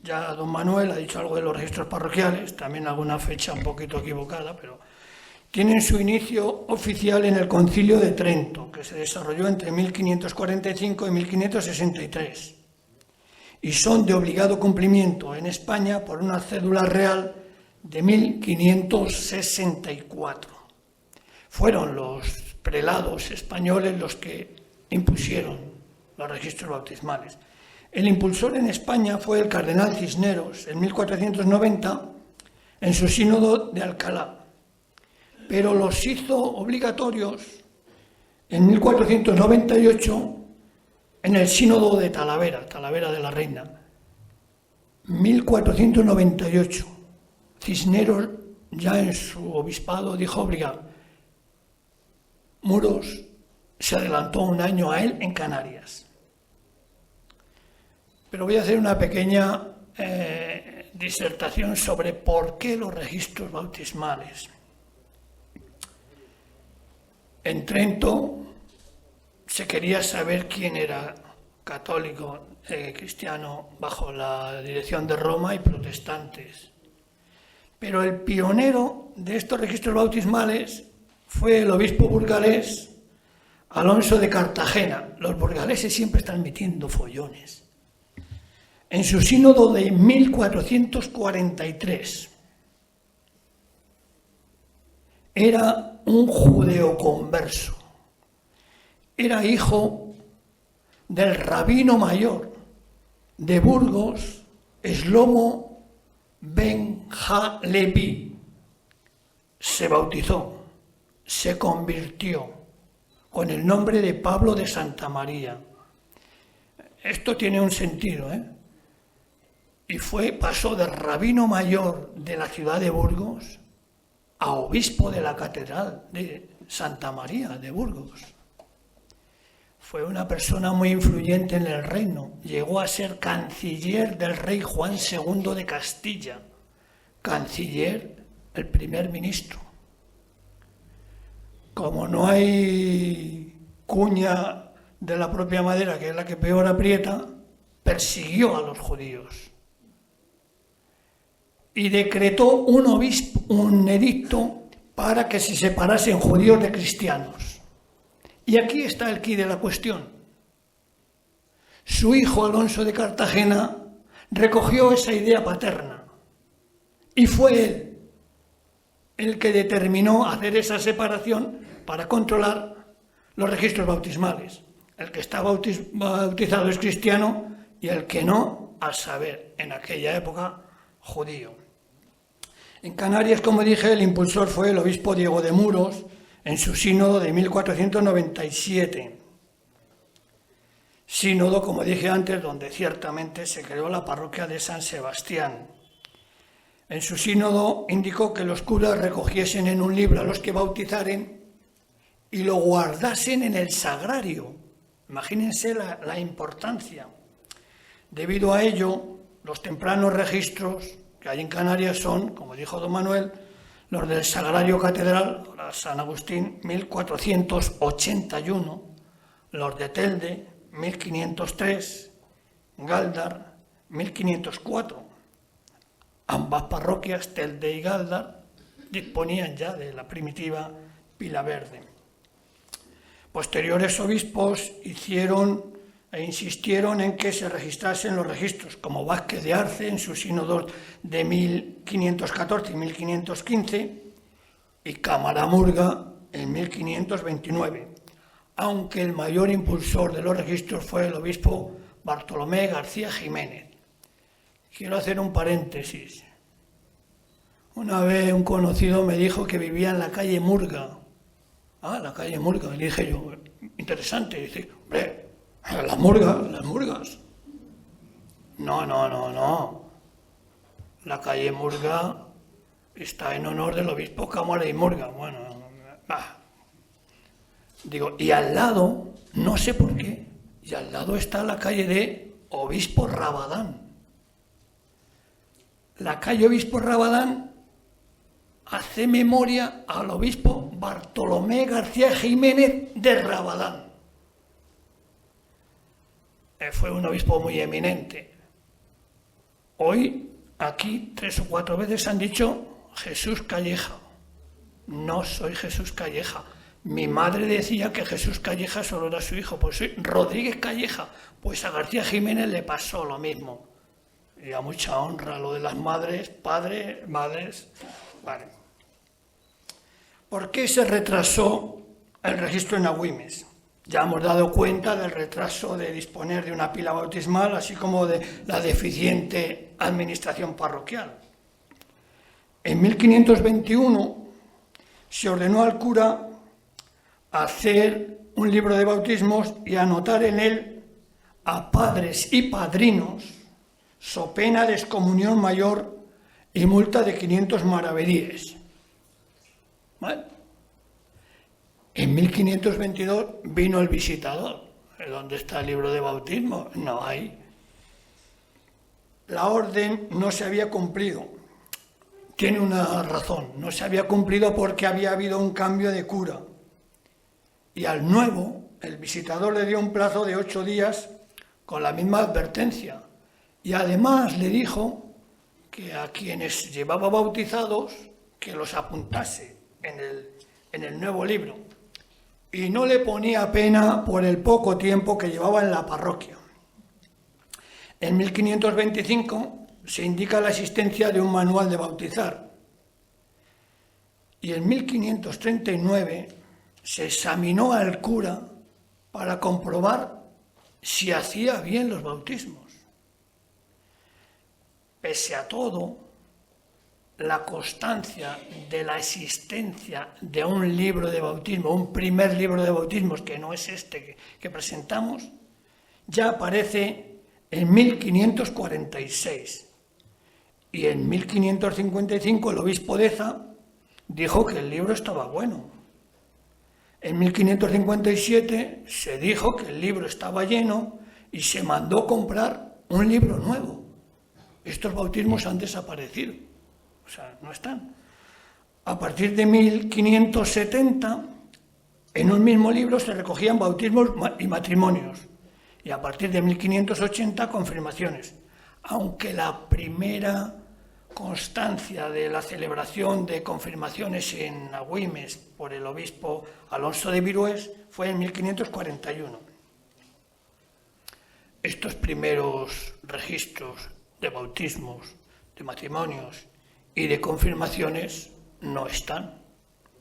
Ya don Manuel ha dicho algo de los registros parroquiales, también alguna fecha un poquito equivocada, pero tienen su inicio oficial en el Concilio de Trento, que se desarrolló entre 1545 y 1563, y son de obligado cumplimiento en España por una cédula real de 1564. Fueron los prelados españoles los que impusieron los registros bautismales. El impulsor en España fue el cardenal Cisneros en 1490 en su sínodo de Alcalá, pero los hizo obligatorios en 1498 en el sínodo de Talavera de la Reina. 1498. Cisneros ya en su obispado dijo obligado. Muros se adelantó un año a él en Canarias. Pero voy a hacer una pequeña disertación sobre por qué los registros bautismales. En Trento se quería saber quién era católico, cristiano, bajo la dirección de Roma y protestantes. Pero el pionero de estos registros bautismales fue el obispo burgalés Alonso de Cartagena. Los burgaleses siempre están metiendo follones. En su sínodo de 1443, era un judeoconverso. Era hijo del rabino mayor de Burgos, Shlomo Ben Ha-Levi. Se bautizó, se convirtió con el nombre de Pablo de Santa María. Esto tiene un sentido, Y pasó de rabino mayor de la ciudad de Burgos a obispo de la catedral de Santa María de Burgos. Fue una persona muy influyente en el reino. Llegó a ser canciller del rey Juan II de Castilla. Canciller, el primer ministro. Como no hay cuña de la propia madera, que es la que peor aprieta, persiguió a los judíos. Y decretó un edicto para que se separasen judíos de cristianos. Y aquí está el quid de la cuestión. Su hijo Alonso de el que determinó hacer esa separación para controlar los registros bautismales. El que está bautizado es cristiano y el que no, a saber, en aquella época, judío. En Canarias, como dije, el impulsor fue el obispo Diego de Muros en su sínodo de 1497. Sínodo, como dije antes, donde ciertamente se creó la parroquia de San Sebastián. En su sínodo indicó que los curas recogiesen en un libro a los que bautizaren y lo guardasen en el sagrario. Imagínense la importancia. Debido a ello, los tempranos registros que hay en Canarias son, como dijo don Manuel, los del Sagrario Catedral, San Agustín, 1481, los de Telde, 1503, Gáldar, 1504. Ambas parroquias, Telde y Gáldar, disponían ya de la primitiva pila verde. Posteriores obispos hicieron e insistieron en que se registrasen los registros, como Vázquez de Arce en sus sínodos de 1514 y 1515 y Cámara-Murga en 1529, aunque el mayor impulsor de los registros fue el obispo Bartolomé García Jiménez. Quiero hacer un paréntesis. Una vez un conocido me dijo que vivía en la calle Murga. Ah, la calle Murga. Le dije yo, interesante. Dice, hombre, las murgas. No. La calle Murga está en honor del obispo Cámara y Murga. Bueno, digo, y al lado, no sé por qué, y al lado está la calle de Obispo Rabadán. La calle Obispo Rabadán hace memoria al obispo Bartolomé García Jiménez de Rabadán. Fue un obispo muy eminente. Hoy, aquí, 3 o 4 veces han dicho Jesús Calleja. No soy Jesús Calleja. Mi madre decía que Jesús Calleja solo era su hijo, pues soy Rodríguez Calleja. Pues a García Jiménez le pasó lo mismo. Y a mucha honra lo de las madres, padres, madres. Vale. ¿Por qué se retrasó el registro en Agüimes? Ya hemos dado cuenta del retraso de disponer de una pila bautismal, así como de la deficiente administración parroquial. En 1521 se ordenó al cura hacer un libro de bautismos y anotar en él a padres y padrinos, so pena de excomunión mayor y multa de 500 maravedíes. ¿Vale? En 1522 vino el visitador. ¿Dónde está el libro de bautismo? No hay. La orden no se había cumplido. Tiene una razón. No se había cumplido porque había habido un cambio de cura. Y al nuevo, el visitador le dio un plazo de 8 días con la misma advertencia. Y además le dijo que a quienes llevaba bautizados que los apuntase en el nuevo libro. Y no le ponía pena por el poco tiempo que llevaba en la parroquia. En 1525 se indica la existencia de un manual de bautizar. Y en 1539 se examinó al cura para comprobar si hacía bien los bautismos. Pese a todo, la constancia de la existencia de un libro de bautismo, un primer libro de bautismos, que no es este que presentamos, ya aparece en 1546. Y en 1555 el obispo Deza dijo que el libro estaba bueno. En 1557 se dijo que el libro estaba lleno y se mandó comprar un libro nuevo. Estos bautismos han desaparecido. O sea, no están. A partir de 1570, en un mismo libro se recogían bautismos y matrimonios. Y a partir de 1580, confirmaciones. Aunque la primera constancia de la celebración de confirmaciones en Agüimes por el obispo Alonso de Virués fue en 1541. Estos primeros registros de bautismos, de matrimonios y de confirmaciones no están,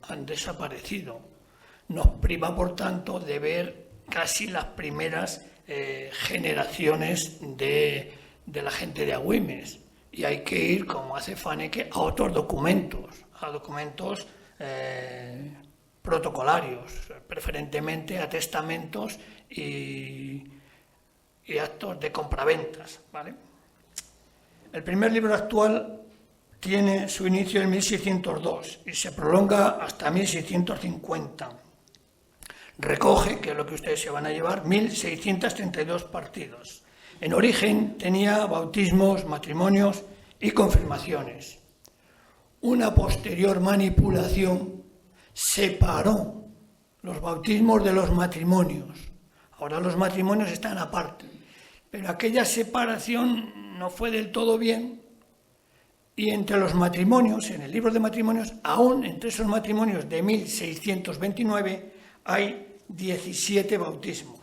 han desaparecido. Nos priva, por tanto, de ver casi las primeras generaciones de la gente de Agüimes. Y hay que ir, como hace Faneke, a otros documentos, a documentos protocolarios, preferentemente a testamentos y actos de compraventas, ¿vale? El primer libro actual tiene su inicio en 1602 y se prolonga hasta 1650. Recoge, que es lo que ustedes se van a llevar, 1632 partidos. En origen tenía bautismos, matrimonios y confirmaciones. Una posterior manipulación separó los bautismos de los matrimonios. Ahora los matrimonios están aparte, pero aquella separación no fue del todo bien, y entre los matrimonios, en el libro de matrimonios, aún entre esos matrimonios de 1629 hay 17 bautismos.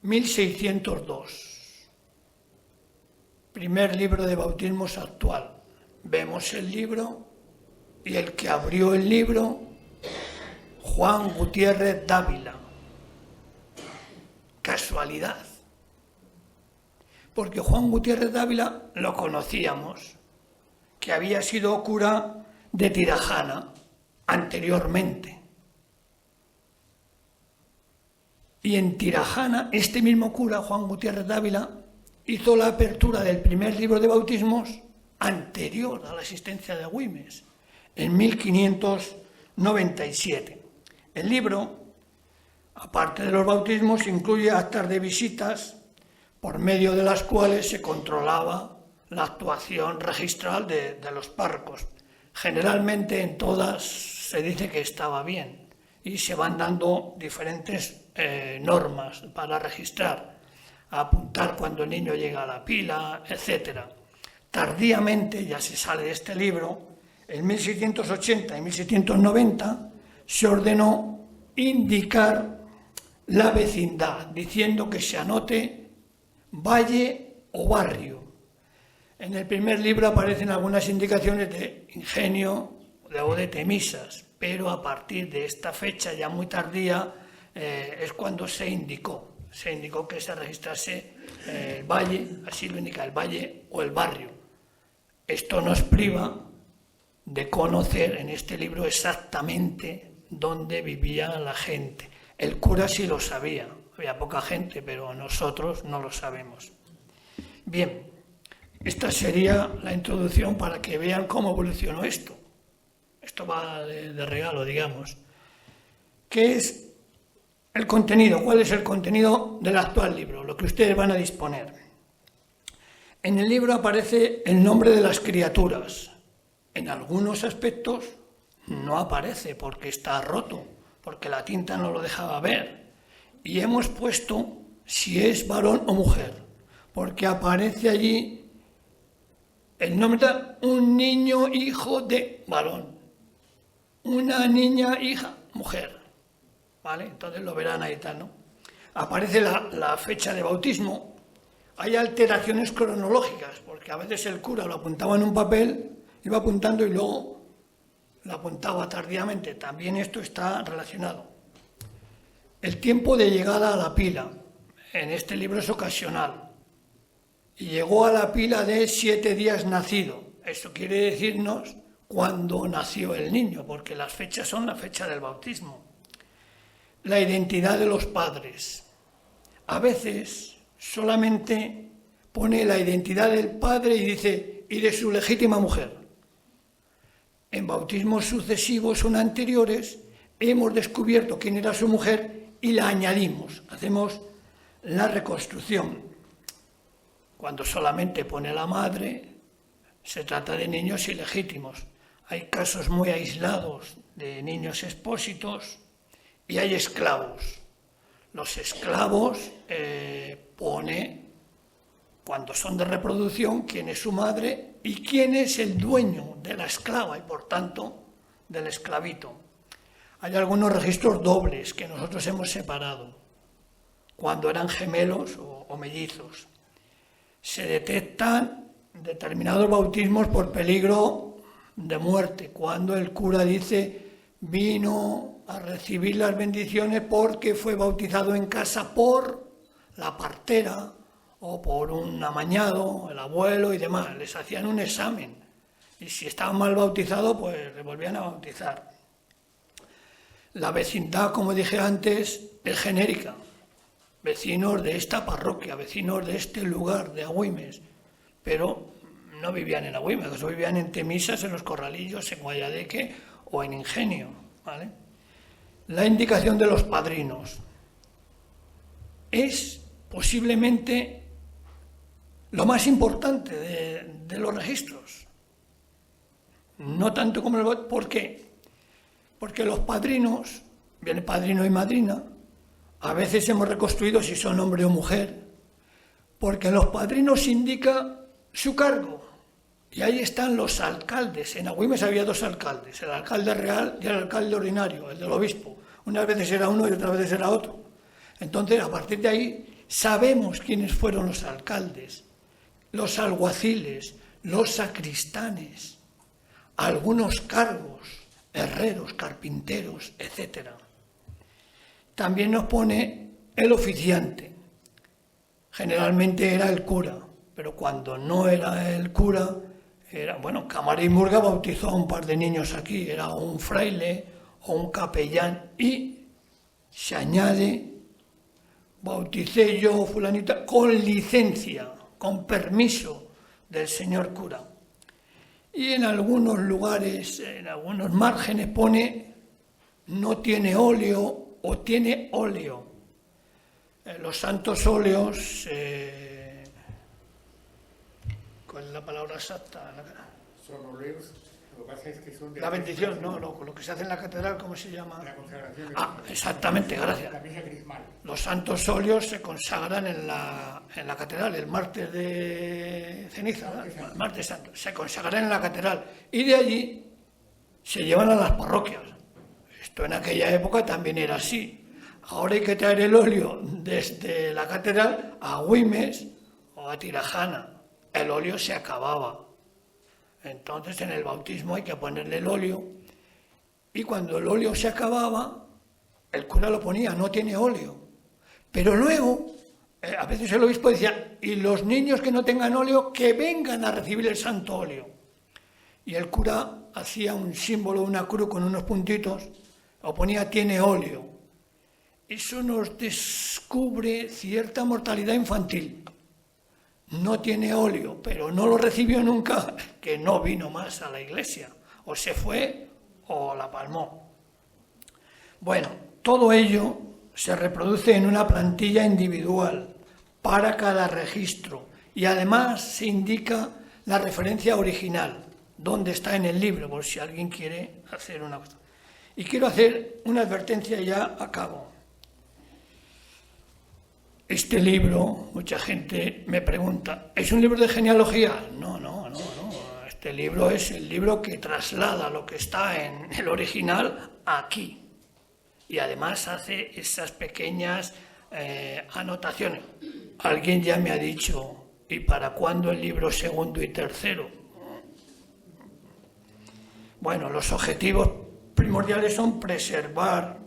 1602, primer libro de bautismos actual. Vemos el libro y el que abrió el libro, Juan Gutiérrez Dávila. Casualidad, porque Juan Gutiérrez Dávila lo conocíamos, que había sido cura de Tirajana anteriormente. Y en Tirajana, este mismo cura, Juan Gutiérrez Dávila, hizo la apertura del primer libro de bautismos anterior a la existencia de Agüimes, en 1597. El libro, aparte de los bautismos, incluye actas de visitas por medio de las cuales se controlaba la actuación registral de los párrocos. Generalmente en todas se dice que estaba bien y se van dando diferentes normas para registrar, apuntar cuando el niño llega a la pila, etc. Tardíamente, ya se sale de este libro, en 1680 y 1690 se ordenó indicar la vecindad, diciendo que se anote valle o barrio. En el primer libro aparecen algunas indicaciones de Ingenio o de Temisas, pero a partir de esta fecha ya muy tardía es cuando se indicó que se registrase el valle, así lo indica, el valle o el barrio. Esto nos priva de conocer en este libro exactamente dónde vivía la gente. El cura sí lo sabía, había poca gente, pero nosotros no lo sabemos. Bien, esta sería la introducción para que vean cómo evolucionó esto. Esto va de regalo, digamos. ¿Qué es el contenido? ¿Cuál es el contenido del actual libro? Lo que ustedes van a disponer. En el libro aparece el nombre de las criaturas. En algunos aspectos no aparece porque está roto, porque la tinta no lo dejaba ver. Y hemos puesto si es varón o mujer, porque aparece allí el nombre de un niño hijo de varón, una niña hija mujer. ¿Vale? Entonces lo verán ahí tal, ¿no? Aparece la fecha de bautismo. Hay alteraciones cronológicas, porque a veces el cura lo apuntaba en un papel, iba apuntando y luego lo apuntaba tardíamente. También esto está relacionado. El tiempo de llegada a la pila en este libro es ocasional. Y llegó a la pila de 7 días nacido. Eso quiere decirnos cuándo nació el niño, porque las fechas son la fecha del bautismo. La identidad de los padres. A veces solamente pone la identidad del padre y dice, y de su legítima mujer. En bautismos sucesivos o anteriores hemos descubierto quién era su mujer y la añadimos, hacemos la reconstrucción. Cuando solamente pone la madre, se trata de niños ilegítimos. Hay casos muy aislados de niños expósitos y hay esclavos. Los esclavos pone, cuando son de reproducción, quién es su madre y quién es el dueño de la esclava y, por tanto, del esclavito. Hay algunos registros dobles que nosotros hemos separado, cuando eran gemelos o mellizos. Se detectan determinados bautismos por peligro de muerte, cuando el cura dice vino a recibir las bendiciones porque fue bautizado en casa por la partera o por un amañado, el abuelo y demás. Les hacían un examen y si estaban mal bautizados, pues le volvían a bautizar. La vecindad, como dije antes, es genérica. Vecinos de esta parroquia, vecinos de este lugar, de Agüimes, pero no vivían en Agüimes, vivían en Temisas, en Los Corralillos, en Guayadeque o en Ingenio, ¿vale? La indicación de los padrinos es posiblemente lo más importante de los registros. No tanto como el voto. ¿Por qué? Porque los padrinos, viene padrino y madrina, a veces hemos reconstruido si son hombre o mujer, porque los padrinos indica su cargo. Y ahí están los alcaldes. En Agüimes había 2 alcaldes, el alcalde real y el alcalde ordinario, el del obispo. Unas veces era uno y otras veces era otro. Entonces, a partir de ahí, sabemos quiénes fueron los alcaldes, los alguaciles, los sacristanes, algunos cargos, herreros, carpinteros, etc. También nos pone el oficiante. Generalmente era el cura, pero cuando no era el cura, Cámara y Murga bautizó a un par de niños aquí, era un fraile o un capellán, y se añade, bauticé yo fulanita con licencia, con permiso del señor cura. Y en algunos lugares, en algunos márgenes pone no tiene óleo o tiene óleo. Los santos óleos, ¿cuál es la palabra exacta? Son óleos, lo que pasa es que son de... La bendición, no, lo que se hace en la catedral, ¿cómo se llama? La consagración. Exactamente, gracias. La misa crismal. Los santos óleos se consagran en la catedral, el martes de ceniza, ¿no? Martes santo, se consagran en la catedral y de allí se llevan a las parroquias. Esto en aquella época también era así. Ahora hay que traer el óleo desde la catedral a Agüimes o a Tirajana. El óleo se acababa. Entonces en el bautismo hay que ponerle el óleo y cuando el óleo se acababa, el cura lo ponía, no tiene óleo. Pero luego, a veces el obispo decía, y los niños que no tengan óleo, que vengan a recibir el santo óleo. Y el cura hacía un símbolo, una cruz con unos puntitos, o ponía tiene óleo. Eso nos descubre cierta mortalidad infantil. No tiene óleo, pero no lo recibió nunca, que no vino más a la iglesia. O se fue o la palmó. Bueno, todo ello se reproduce en una plantilla individual para cada registro y además se indica la referencia original, donde está en el libro, por si alguien quiere hacer una cosa. Y quiero hacer una advertencia y ya acabo. Este libro, mucha gente me pregunta, ¿es un libro de genealogía? No. Este libro es el libro que traslada lo que está en el original aquí. Y además hace esas pequeñas anotaciones. Alguien ya me ha dicho, ¿y para cuándo el libro segundo y tercero? Bueno, los objetivos primordiales son preservar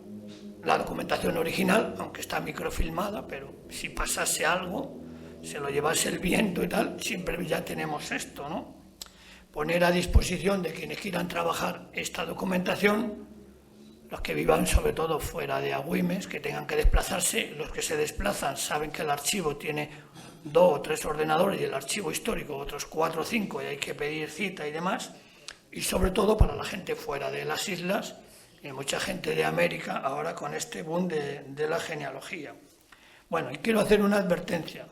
la documentación original, aunque está microfilmada, pero si pasase algo, se lo llevase el viento y tal, siempre ya tenemos esto, ¿no? Poner a disposición de quienes quieran trabajar esta documentación, los que vivan sobre todo fuera de Agüimes, que tengan que desplazarse, los que se desplazan saben que el archivo tiene 2 o 3 ordenadores y el archivo histórico otros 4 o 5 y hay que pedir cita y demás, y sobre todo para la gente fuera de las islas y mucha gente de América ahora con este boom de la genealogía. Bueno, y quiero hacer una advertencia.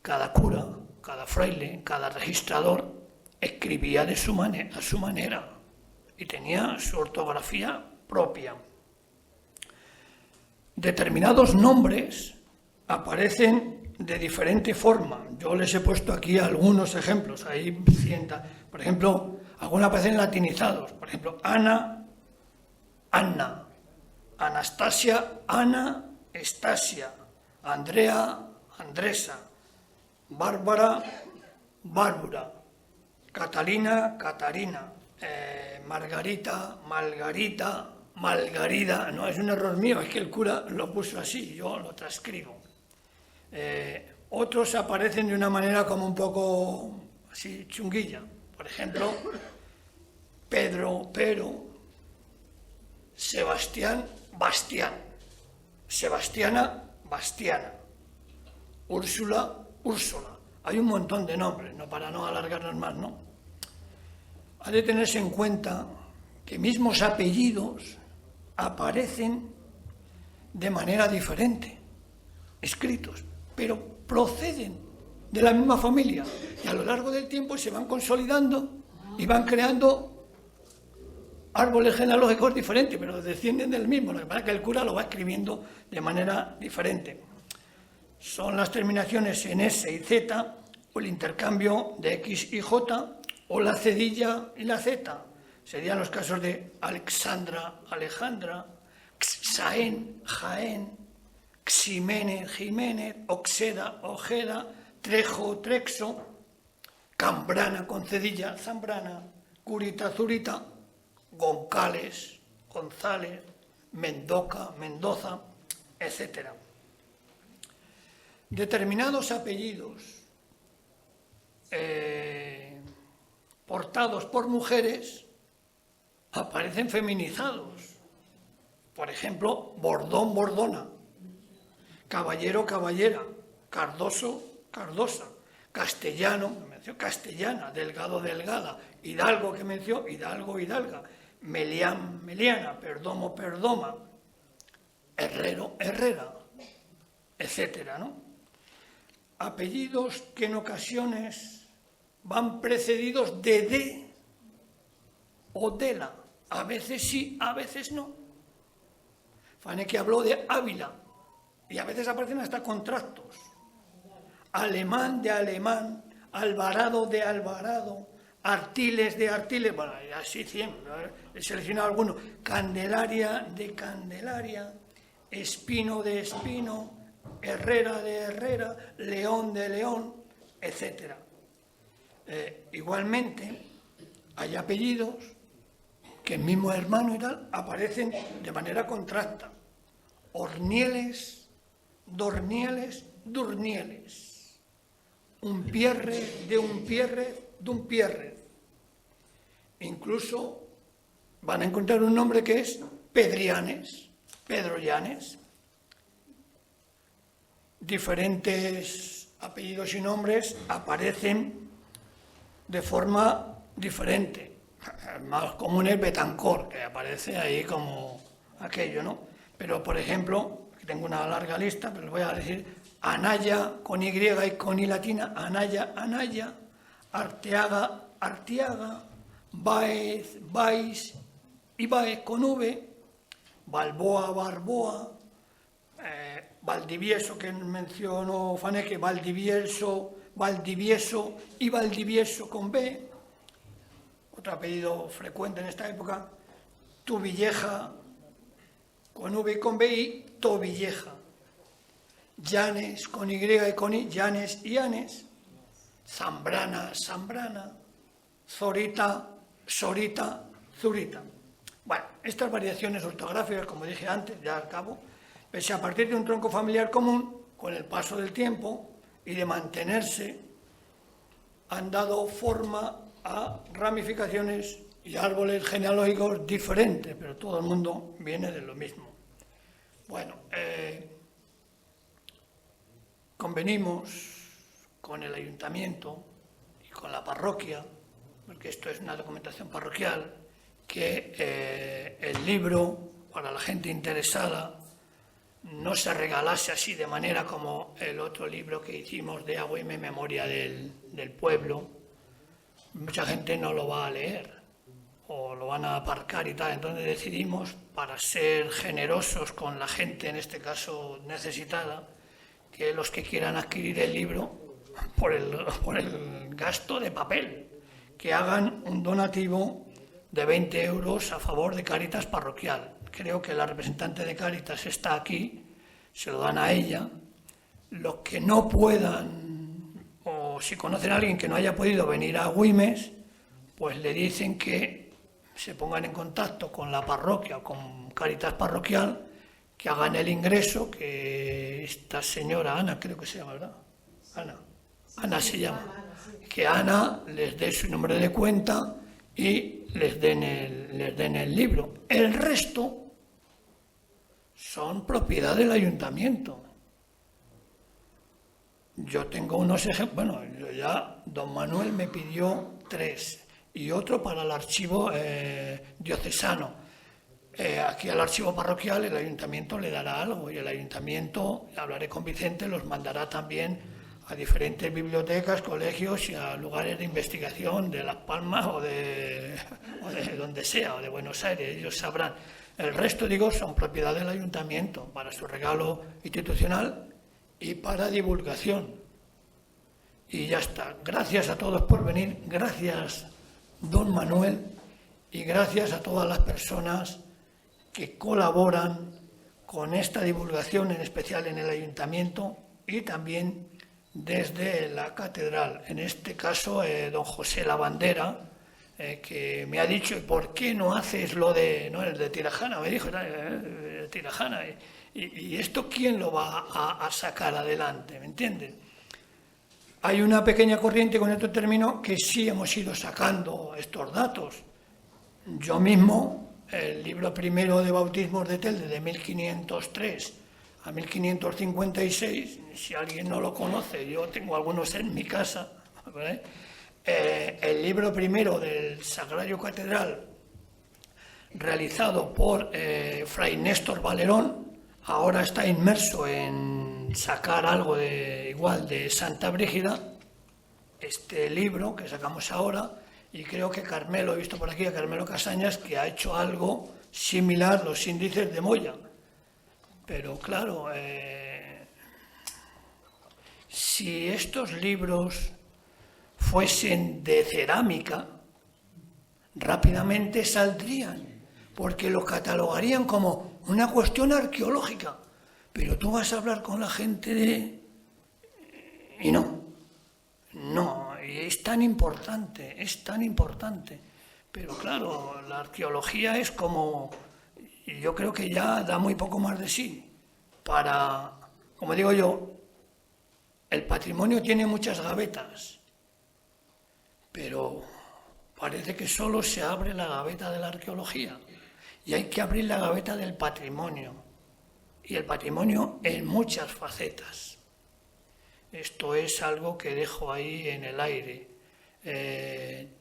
Cada cura, cada fraile, cada registrador escribía a su manera y tenía su ortografía propia. Determinados nombres aparecen de diferente forma. Yo les he puesto aquí algunos ejemplos. Ahí, por ejemplo, algunos aparecen latinizados. Por ejemplo, Ana, Anna, Anastasia, Ana, Estasia, Andrea, Andresa, Bárbara, Bárbara, Catalina, Catarina, Margarita, Margarida, no es un error mío, es que el cura lo puso así, yo lo transcribo. Otros aparecen de una manera como un poco así chunguilla. Por ejemplo, Pedro, Pero, Sebastián, Bastián, Sebastiana, Bastiana, Úrsula, Úrsula. Hay un montón de nombres, no para no alargarnos más, ¿no? Ha de tenerse en cuenta que mismos apellidos aparecen de manera diferente, escritos, pero proceden de la misma familia y a lo largo del tiempo se van consolidando y van creando árboles genealógicos diferentes, pero descienden del mismo. Lo que pasa es que el cura lo va escribiendo de manera diferente. Son las terminaciones en S y Z, o el intercambio de X y J, o la cedilla y la Z. Serían los casos de Alexandra, Alejandra, Xaén, Jaén, Ximene, Jiménez, Oxeda, Ojeda, Trejo, Trexo, Cambrana con cedilla, Zambrana, Curita, Zurita, Goncales, González, Mendoca, Mendoza, etc. Determinados apellidos portados por mujeres aparecen feminizados. Por ejemplo, Bordón, Bordona, Caballero, Caballera, Cardoso, Cardosa, Castellano, que mencionó Castellana, Delgado, Delgada, Hidalgo, que mencionó Hidalgo, Hidalga, Melián, Meliana, Perdomo, Perdoma, Herrero, Herrera, etcétera, ¿no? Apellidos que en ocasiones van precedidos de o de la, a veces sí, a veces no. Faneke habló de Ávila y a veces aparecen hasta contrastos. Alemán de alemán, Alvarado de Alvarado, Artiles de Artiles, bueno, así 100, he seleccionado algunos. Candelaria de Candelaria, Espino de Espino, Herrera de Herrera, León de León, etc. Igualmente, hay apellidos que el mismo hermano y tal aparecen de manera contrasta. Ornieles, Dornieles, Durnieles. Unpierre de Unpierre, Dumpierre. Incluso van a encontrar un nombre que es Pedrianes, Pedrollanes. Diferentes apellidos y nombres aparecen de forma diferente. El más común es Betancor, que aparece ahí como aquello, ¿no? Pero, por ejemplo, tengo una larga lista, pero les voy a decir Anaya, con Y y con I latina, Anaya, Anaya, Arteaga, Artiaga, Baez, Baez, Ibaez con V, Balboa, Barboa, Valdivieso, que mencionó Faneke, Valdivieso, Valdivieso y Valdivieso con B. Otro apellido frecuente en esta época, Tuvilleja, con V y con B, y Tobilleja. Llanes, con Y y con I, Llanes y Llanes. Zambrana, Zambrana. Zorita, Sorita, Zurita. Bueno, estas variaciones ortográficas, como dije antes, ya al cabo, pese a partir de un tronco familiar común, con el paso del tiempo y de mantenerse, han dado forma a ramificaciones y árboles genealógicos diferentes, pero todo el mundo viene de lo mismo. Bueno, convenimos con el ayuntamiento y con la parroquia, porque esto es una documentación parroquial, que el libro, para la gente interesada, no se regalase así de manera como el otro libro que hicimos de Agüime, Memoria del Pueblo. Mucha gente no lo va a leer o lo van a aparcar y tal. Entonces decidimos, para ser generosos con la gente, en este caso necesitada, que los que quieran adquirir el libro por el gasto de papel, que hagan un donativo de 20 euros a favor de Cáritas Parroquial. Creo que la representante de Cáritas está aquí, se lo dan a ella. Los que no puedan, o si conocen a alguien que no haya podido venir a Güimes, pues le dicen que se pongan en contacto con la parroquia o con Cáritas Parroquial, que hagan el ingreso, que esta señora Ana, creo que se llama, ¿verdad? Ana se llama. Que Ana les dé su número de cuenta y les den el libro. El resto son propiedad del ayuntamiento. Yo tengo unos ejemplos, don Manuel me pidió 3 y otro para el archivo diocesano. Aquí al archivo parroquial el ayuntamiento le dará algo y el ayuntamiento, hablaré con Vicente, los mandará también a diferentes bibliotecas, colegios y a lugares de investigación de Las Palmas o de donde sea, o de Buenos Aires, ellos sabrán. El resto, digo, son propiedad del ayuntamiento para su regalo institucional y para divulgación. Y ya está. Gracias a todos por venir, gracias don Manuel y gracias a todas las personas que colaboran con esta divulgación, en especial en el ayuntamiento y también desde la catedral. En este caso, don José Lavandera, que me ha dicho, ¿por qué no haces lo de, el de Tirajana? Me dijo, Tirajana. ¿Y esto quién lo va a sacar adelante? ¿Me entienden? Hay una pequeña corriente, con esto termino, que sí hemos ido sacando estos datos. Yo mismo, el libro primero de bautismos de Telde, de 1503 a 1556, si alguien no lo conoce, yo tengo algunos en mi casa, ¿vale? El libro primero del Sagrario Catedral, realizado por Fray Néstor Valerón, ahora está inmerso en sacar algo de Santa Brígida, este libro que sacamos ahora, y creo que Carmelo, he visto por aquí a Carmelo Casañas, que ha hecho algo similar, los índices de Moya. Pero claro, si estos libros fuesen de cerámica, rápidamente saldrían, porque lo catalogarían como una cuestión arqueológica. Pero tú vas a hablar con la gente y no, es tan importante. Pero claro, la arqueología es como, yo creo que ya da muy poco más de sí. Como digo yo, el patrimonio tiene muchas gavetas, pero parece que solo se abre la gaveta de la arqueología y hay que abrir la gaveta del patrimonio, y el patrimonio en muchas facetas. Esto es algo que dejo ahí en el aire.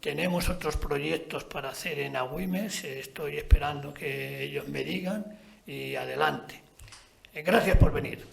Tenemos otros proyectos para hacer en Agüimes, estoy esperando que ellos me digan y adelante. Gracias por venir.